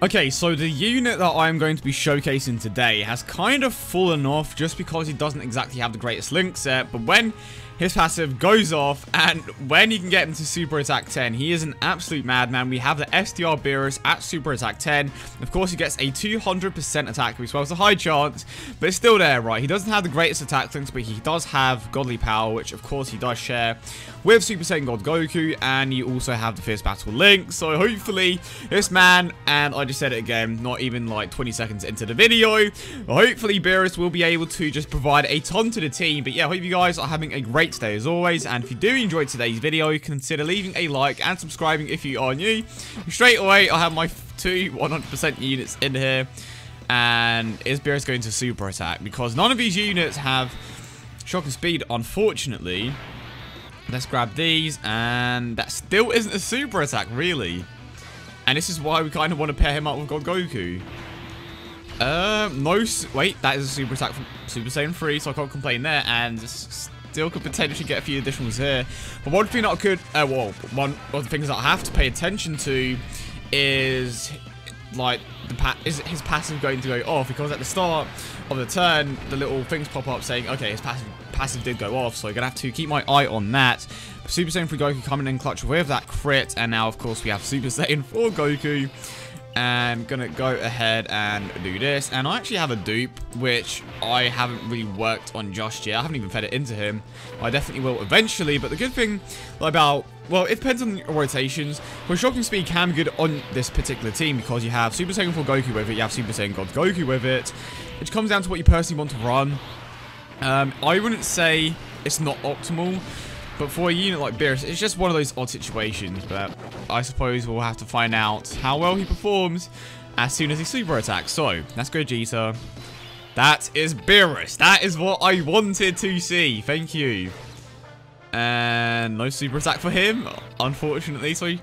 Okay, so the unit that I'm going to be showcasing today has kind of fallen off just because he doesn't exactly have the greatest link set, but when his passive goes off and when he can get into super attack 10, he is an absolute madman. We have the STR Beerus at super attack 10. Of course, he gets a 200% attack boost. Well, it's a high chance, but it's still there, right? He doesn't have the greatest attack links, but he does have godly power, which of course he does share with Super Saiyan God Goku, and you also have the Fierce Battle link. So hopefully this man, and I just said it again, not even like 20 seconds into the video, hopefully Beerus will be able to just provide a ton to the team. But yeah, I hope you guys are having a great day as always, and if you do enjoy today's video, consider leaving a like and subscribing if you are new. Straight away, I have my two 100% units in here, and is Beerus going to super attack? Because none of these units have shock and speed, unfortunately. Let's grab these, and that still isn't a super attack, really. And this is why we kind of want to pair him up with God Goku. Wait, that is a super attack from Super Saiyan 3, so I can't complain there, and still could potentially get a few additionals here. But one thing that I could, one of the things that I have to pay attention to is, like, is his passive going to go off? Because at the start of the turn, the little things pop up saying, okay, his passive did go off, so I'm gonna have to keep my eye on that. Super Saiyan 3 Goku coming in clutch with that crit, and now of course we have Super Saiyan 4 Goku. And gonna go ahead and do this, and I actually have a dupe which I haven't really worked on just yet. I haven't even fed it into him. I definitely will eventually, but the good thing about, well, it depends on your rotations, but shocking speed can be good on this particular team because you have Super Saiyan 4 Goku with it, you have Super Saiyan God Goku with it, which comes down to what you personally want to run. I wouldn't say it's not optimal, but for a unit like Beerus, it's just one of those odd situations. But I suppose we'll have to find out how well he performs as soon as he super attacks. So, let's go Vegeta. That is Beerus. That is what I wanted to see. Thank you. And no super attack for him, unfortunately. So,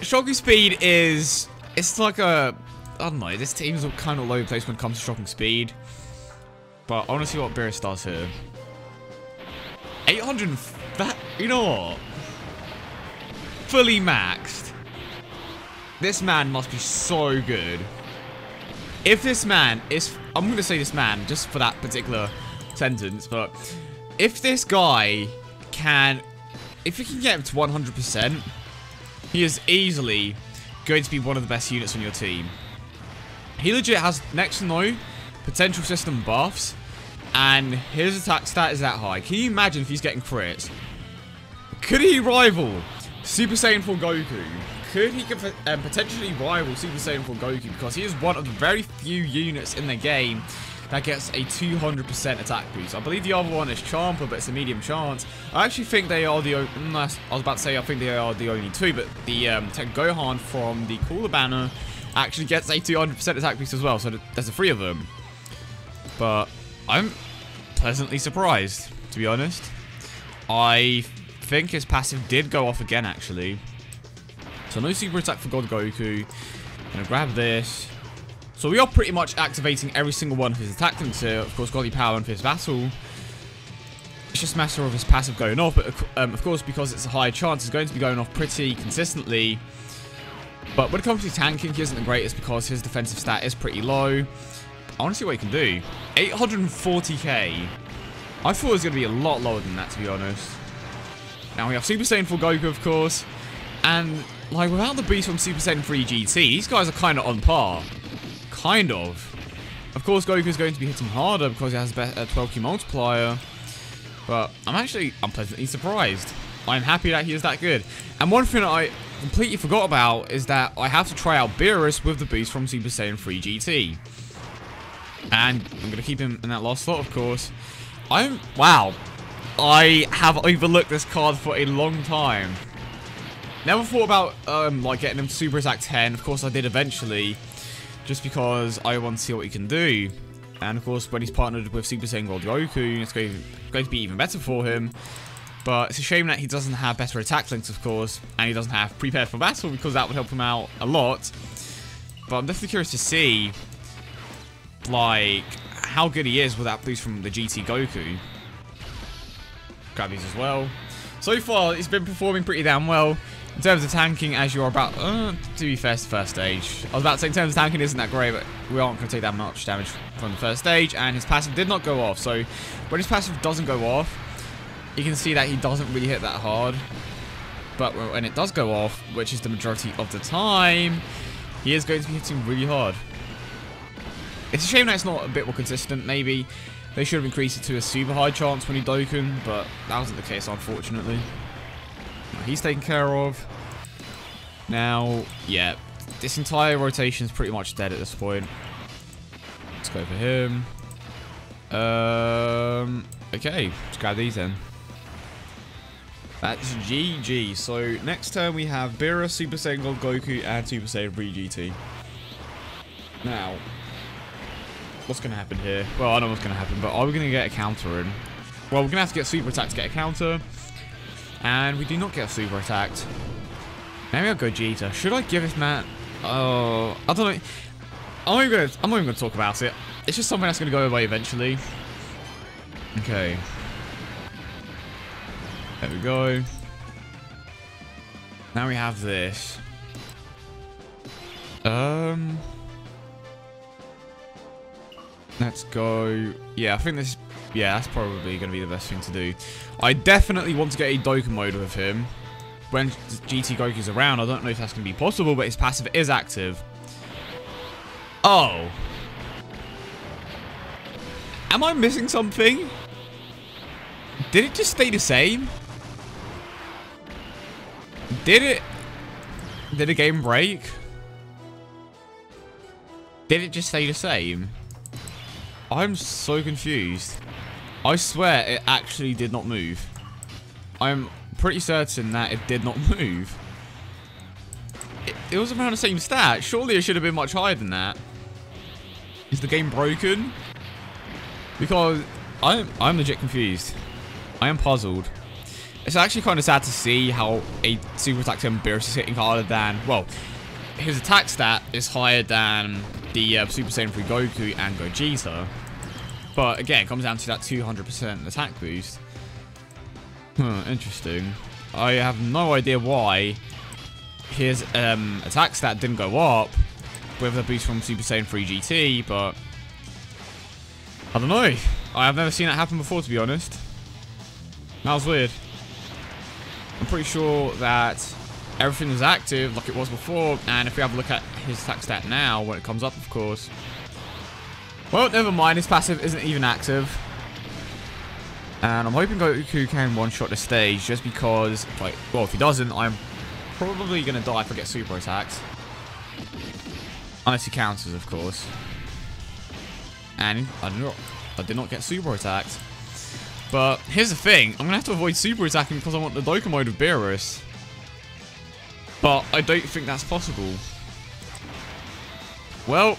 shocking speed is... It's like a... I don't know. This team's kind of low place when it comes to shocking speed. But I want to see what Beerus does here. 800... That, you know what? Fully maxed. This man must be so good. If this man is... I'm going to say this man just for that particular sentence, but if this guy can... If he can get him to 100%, he is easily going to be one of the best units on your team. He legit has next to no potential system buffs, and his attack stat is that high. Can you imagine if he's getting crits? Could he rival Super Saiyan 4 Goku? Could he potentially rival Super Saiyan 4 Goku? Because he is one of the very few units in the game that gets a 200% attack boost. I believe the other one is Champa, but it's a medium chance. I actually think they are the... I was about to say I think they are the only two, but the Tech Gohan from the Cooler banner actually gets a 200% attack boost as well. So there's the three of them. But I'm pleasantly surprised, to be honest. I think his passive did go off again, actually. So no super attack for God Goku. Gonna grab this. So we are pretty much activating every single one of his attack links here. Of course, Godly Power and Fierce Battle. It's just a matter of his passive going off. But of course, because it's a high chance, it's going to be going off pretty consistently. But when it comes to tanking, he isn't the greatest because his defensive stat is pretty low. I want to see what he can do. 840k. I thought it was going to be a lot lower than that, to be honest. Now we have Super Saiyan 4 Goku, of course. And, like, without the boost from Super Saiyan 3 GT, these guys are kind of on par. Kind of. Of course, Goku is going to be hitting harder because he has a 12Q multiplier. But I'm pleasantly surprised. I'm happy that he is that good. And one thing that I completely forgot about is that I have to try out Beerus with the boost from Super Saiyan 3 GT. And I'm going to keep him in that last slot, of course. Wow. I have overlooked this card for a long time. Never thought about, like, getting him to Super Attack 10. Of course, I did eventually. Just because I want to see what he can do. And, of course, when he's partnered with Super Saiyan God Goku, it's going to be even better for him. But it's a shame that he doesn't have better attack links, of course. And he doesn't have Prepared for Battle, because that would help him out a lot. But I'm definitely curious to see, like, how good he is with that boost from the GT Goku. Grab these as well. So far, he's been performing pretty damn well. In terms of tanking, as you're about... to be fair, it's the first stage. I was about to say, in terms of tanking, isn't that great, but we aren't going to take that much damage from the first stage, and his passive did not go off. So, when his passive doesn't go off, you can see that he doesn't really hit that hard. But when it does go off, which is the majority of the time, he is going to be hitting really hard. It's a shame that it's not a bit more consistent. Maybe they should have increased it to a super high chance when he Dokkan, but that wasn't the case, unfortunately. He's taken care of. Now, yeah, this entire rotation is pretty much dead at this point. Let's go for him. Okay, let's grab these then. That's GG. So, next turn we have Beerus, Super Saiyan God Goku, and Super Saiyan 3 GT. Now, what's going to happen here? Well, I know what's going to happen, but are we going to get a counter in? Well, we're going to have to get Super Attack to get a counter. And we do not get a Super Attacked. Maybe I'll go Gogeta. Should I give this man... Oh, I don't know. I'm not even going to talk about it. It's just something that's going to go away eventually. Okay. There we go. Now we have this. Let's go. Yeah, I think this... Yeah, that's probably going to be the best thing to do. I definitely want to get a Dokkan mode with him. When GT Goku's around, I don't know if that's going to be possible, but his passive is active. Oh. Am I missing something? Did it just stay the same? Did the game break? Did it just stay the same? I'm so confused. I swear it actually did not move. I'm pretty certain that it did not move. It was around the same stat. Surely it should have been much higher than that. Is the game broken? Because I'm legit confused. I am puzzled. It's actually kind of sad to see how a Super Attack Team Beerus is hitting harder than... Well, his attack stat is higher than the Super Saiyan 3 Goku and Gogeta. But again, it comes down to that 200% attack boost. Interesting. I have no idea why his attack stat didn't go up with the boost from Super Saiyan 3 GT, but I don't know. I have never seen that happen before, to be honest. That was weird. I'm pretty sure that everything is active like it was before, and if we have a look at his attack stat now, when it comes up, of course. Well, never mind, his passive isn't even active. And I'm hoping Goku can one-shot the stage, just because, like, well, if he doesn't, I'm probably going to die if I get super attacked. Unless he counters, of course. And I did not get super attacked. But here's the thing, I'm going to have to avoid super attacking because I want the Dokkan mode of Beerus. But I don't think that's possible. Well,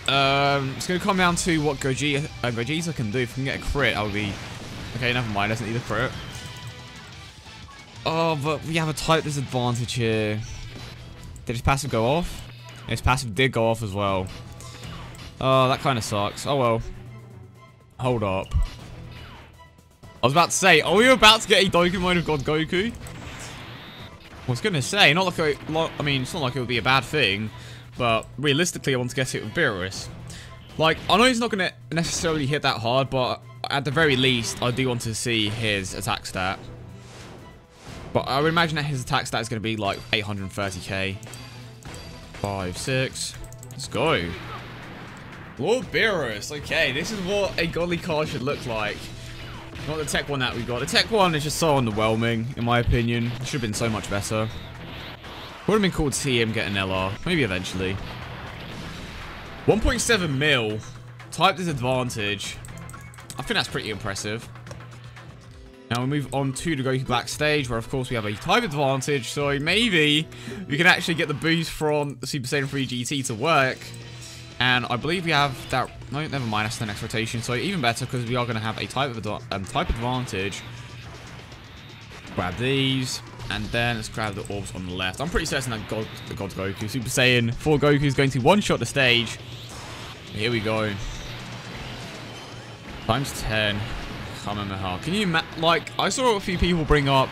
it's going to come down to what Gogeta can do. If we can get a crit, I'll be... Okay, never mind, doesn't need a crit. Oh, but we have a type disadvantage here. Did his passive go off? His passive did go off as well. Oh, that kind of sucks. Oh well. Hold up. I was about to say, are we about to get a Dokkan mode of God Goku? I was going to say, not like I mean, it's not like it would be a bad thing, but realistically, I want to get it with Beerus. Like, I know he's not going to necessarily hit that hard, but at the very least, I do want to see his attack stat. But I would imagine that his attack stat is going to be like 830k. 5, 6. Let's go. Lord Beerus. Okay, this is what a godly card should look like. Not the tech one that we got. The tech one is just so underwhelming, in my opinion. It should have been so much better. Would have been cool to see him get an LR. Maybe eventually. 1.7 mil. Type disadvantage. I think that's pretty impressive. Now we move on to the Goku Black stage, where of course we have a type advantage. So maybe we can actually get the boost from the Super Saiyan 3 GT to work. And I believe we have that... No, never mind. That's the next rotation. So even better, because we are going to have a type advantage. Grab these. And then let's grab the orbs on the left. I'm pretty certain that the God Goku, Super Saiyan 4 Goku, is going to one-shot the stage. Here we go. Times 10. Kamehameha. Can you like, I saw a few people bring up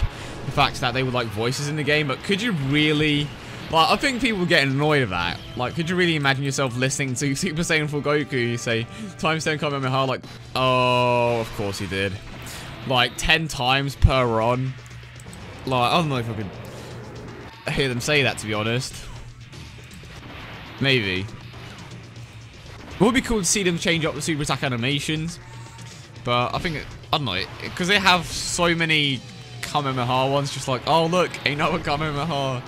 the fact that they were like voices in the game, but could you really... Like, I think people get annoyed at that. Like, could you really imagine yourself listening to Super Saiyan 4 Goku, you say, times 10 Kamehameha, like, oh, of course he did. Like, 10 times per run. Like, I don't know if I could hear them say that, to be honest. Maybe. It would be cool to see them change up the super attack animations. But I think, I don't know, because they have so many Kamehameha ones, just like, oh look, another Kamehameha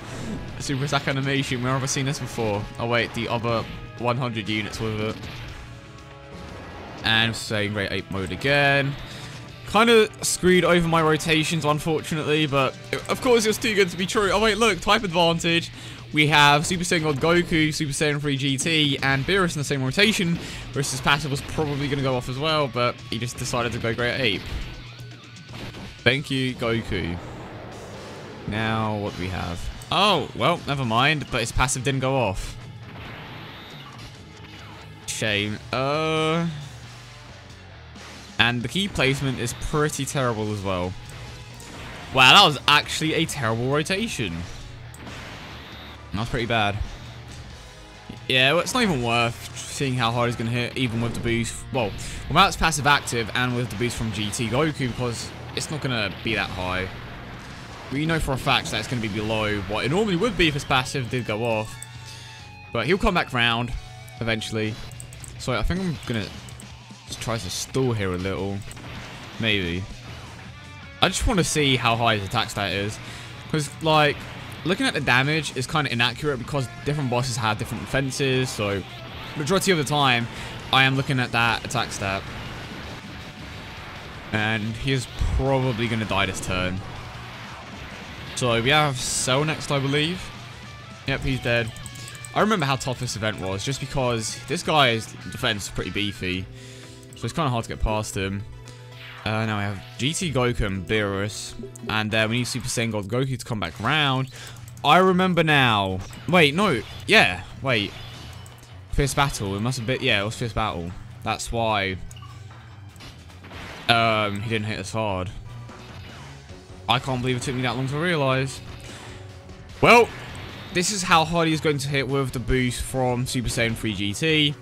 super attack animation. We've never seen this before. Oh wait, the other 100 units with it. And saying Grade 8 mode again. Kind of screwed over my rotations, unfortunately, but of course it's too good to be true. Oh wait, look, type advantage. We have Super Saiyan God Goku, Super Saiyan 3 GT, and Beerus in the same rotation. Whereas his passive was probably going to go off as well, but he just decided to go Grade 8. Thank you, Goku. Now, what do we have? Oh, well, never mind, but his passive didn't go off. Shame. And the key placement is pretty terrible as well. Wow, that was actually a terrible rotation. That's pretty bad. Yeah, well, it's not even worth seeing how hard he's going to hit, even with the boost. Well, without its passive active and with the boost from GT Goku, because it's not going to be that high. We know for a fact that it's going to be below what it normally would be if his passive did go off. But he'll come back round eventually. So I think I'm going to try to stall here a little. Maybe. I just want to see how high his attack stat is. Because, like, looking at the damage is kind of inaccurate because different bosses have different defenses. So, majority of the time, I am looking at that attack stat. And he is probably going to die this turn. So, we have Cell next, I believe. Yep, he's dead. I remember how tough this event was, just because this guy's defense is pretty beefy. So, it's kind of hard to get past him. Now we have GT Goku and Beerus. And we need Super Saiyan God Goku to come back round. I remember now. Wait, no. Yeah, wait. Fierce Battle. It must have been... Yeah, it was Fierce Battle. That's why... he didn't hit as hard. I can't believe it took me that long to realise. Well, this is how hard he's going to hit with the boost from Super Saiyan 3 GT.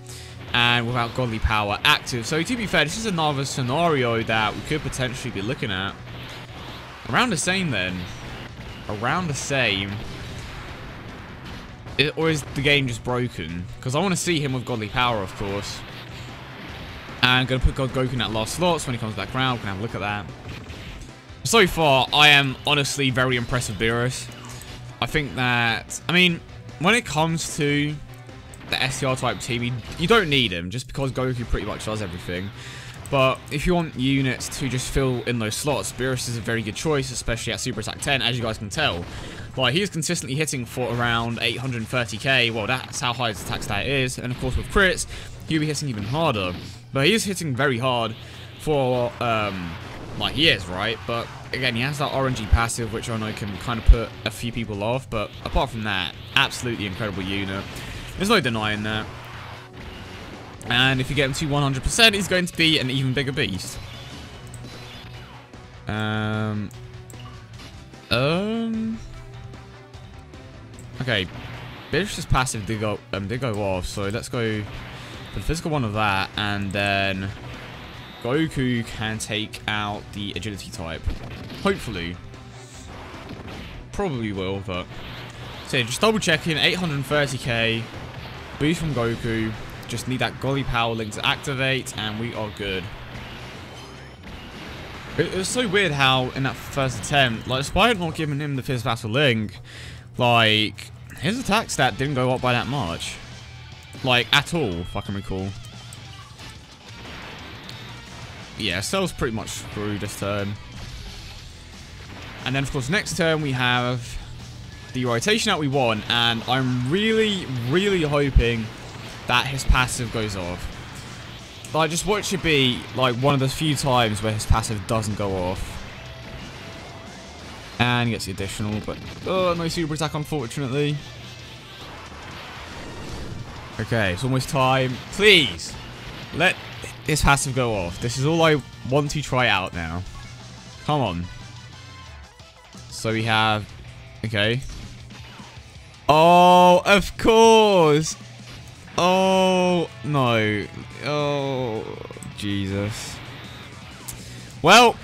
And without Godly Power active. So to be fair, this is another scenario that we could potentially be looking at. Around the same then. Around the same. Or is the game just broken? Because I want to see him with Godly Power, of course. And I'm going to put God Goku in that last slot, so when he comes back around, we can have a look at that. So far, I am honestly very impressed with Beerus. I think that... I mean, when it comes to the STR type team, you don't need him, just because Goku pretty much does everything. But if you want units to just fill in those slots, Beerus is a very good choice, especially at Super Attack 10, as you guys can tell. Like, he's consistently hitting for around 830k. Well, that's how high his attack stat is. And of course, with crits, he'll be hitting even harder. But he is hitting very hard for, like, he is, right? But, again, he has that RNG passive, which I know can kind of put a few people off. But apart from that, absolutely incredible unit. There's no denying that. And if you get him to 100%, he's going to be an even bigger beast. Okay, Beerus' passive did go off, so let's go for the physical one of that, and then Goku can take out the agility type. Hopefully. Probably will, but... So yeah, just double checking, 830k, boost from Goku, just need that Godly Power link to activate, and we are good. It was so weird how, in that first attempt, like, despite not giving him the Fierce Battle link, like, his attack stat didn't go up by that much. Like, at all, if I can recall. Yeah, Cell's pretty much screwed this turn. And then, of course, next turn we have the rotation that we want, and I'm really, really hoping that his passive goes off. Like, just watch it be, like, one of the few times where his passive doesn't go off. And he gets the additional, but no super attack, unfortunately. Okay, it's almost time. Please, let his passive go off. This is all I want to try out now. Come on. So we have... Okay. Oh, of course. Oh, no. Oh, Jesus. Well,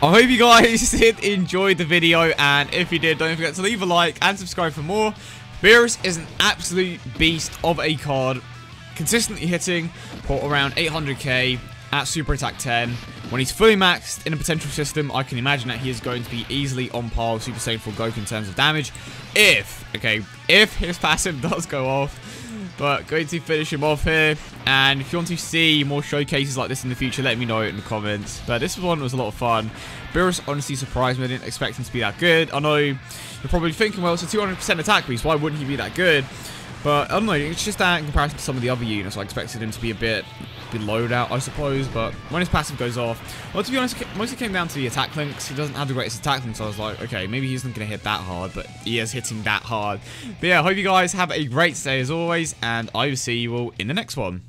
I hope you guys did enjoy the video, and if you did, don't forget to leave a like and subscribe for more. Beerus is an absolute beast of a card, consistently hitting for around 800k at Super Attack 10. When he's fully maxed in a potential system, I can imagine that he is going to be easily on par with Super Saiyan 4 Goku in terms of damage. If his passive does go off. But going to finish him off here. And if you want to see more showcases like this in the future, let me know in the comments. But this one was a lot of fun. Beerus honestly surprised me. I didn't expect him to be that good. I know you're probably thinking, well, it's a 200% attack beast. Why wouldn't he be that good? But I don't know. It's just that in comparison to some of the other units, I expected him to be a bit low out, I suppose. But when his passive goes off, well, to be honest, it mostly came down to the attack links. He doesn't have the greatest attack links, so I was like, okay, maybe he's not going to hit that hard, but he is hitting that hard. But yeah, I hope you guys have a great day as always, and I will see you all in the next one.